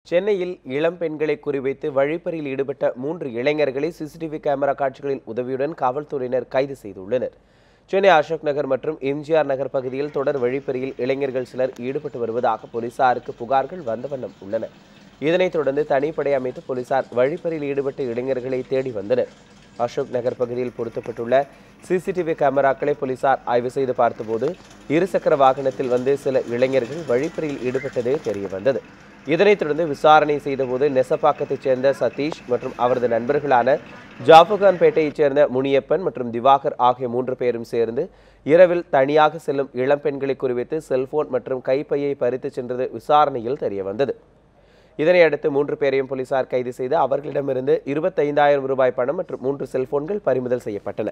சென்னையில் இளம் பெண்களை குறிவைத்து வழிப்பறியில் ஈடுபட்ட 3 இளைஞர்களை சிசிடிவி கேமரா காட்சிகளின் உதவியுடன் காவல்துறையினர் கைது செய்துள்ளனர். சென்னை அசோக் நகர் மற்றும் எம்ஜிஆர் நகர் பகுதியில் தொடர் வழிப்பறியில் இளைஞர்கள் சிலர் ஈடுபட்டு வருவதாக போலீசாருக்கு புகார்கள் வந்த வண்ணம் உள்ளன. இதனைத் தொடர்ந்து தனிப்படை அமைத்து போலீசார் வழிப்பறியில் ஈடுபட்ட இளைஞர்களை தேடி வந்தனர். அசோக் நகர் பகுதியில் பொருத்தப்பட்டுள்ள சிசிடிவி கேமராக்களை போலீசார் ஆய்வு செய்து பார்த்தபோது இருசக்கர வாகனத்தில் வந்து சில இளைஞர்கள் வழிப்பறியில் ஈடுபட்டதே தெரிய வந்தது. இதனைத் தொடர்ந்து விசாரணை செய்தபோது நெசப்பாக்கத்தைச் சேர்ந்த சதீஷ் மற்றும் அவரது நண்பர்களான ஜாஃபர்கான்பேட்டையைச் சேர்ந்த முனியப்பன் மற்றும் திவாகர் ஆகிய 3 பேரும் சேர்ந்து இரவில் தனியாக செல்லும் இளம் பெண்களை குறிவைத்து செல்போன் மற்றும் கைப்பையை பறித்து சென்றது விசாரணையில் தெரிய வந்தது. இதனையடுத்து 3 பேரையும் போலீசார் கைது செய்து அவர்களிடமிருந்து 25,000 ரூபாய் பணம் மற்றும் 3 செல்போன்கள் பறிமுதல் செய்யப்பட்டன.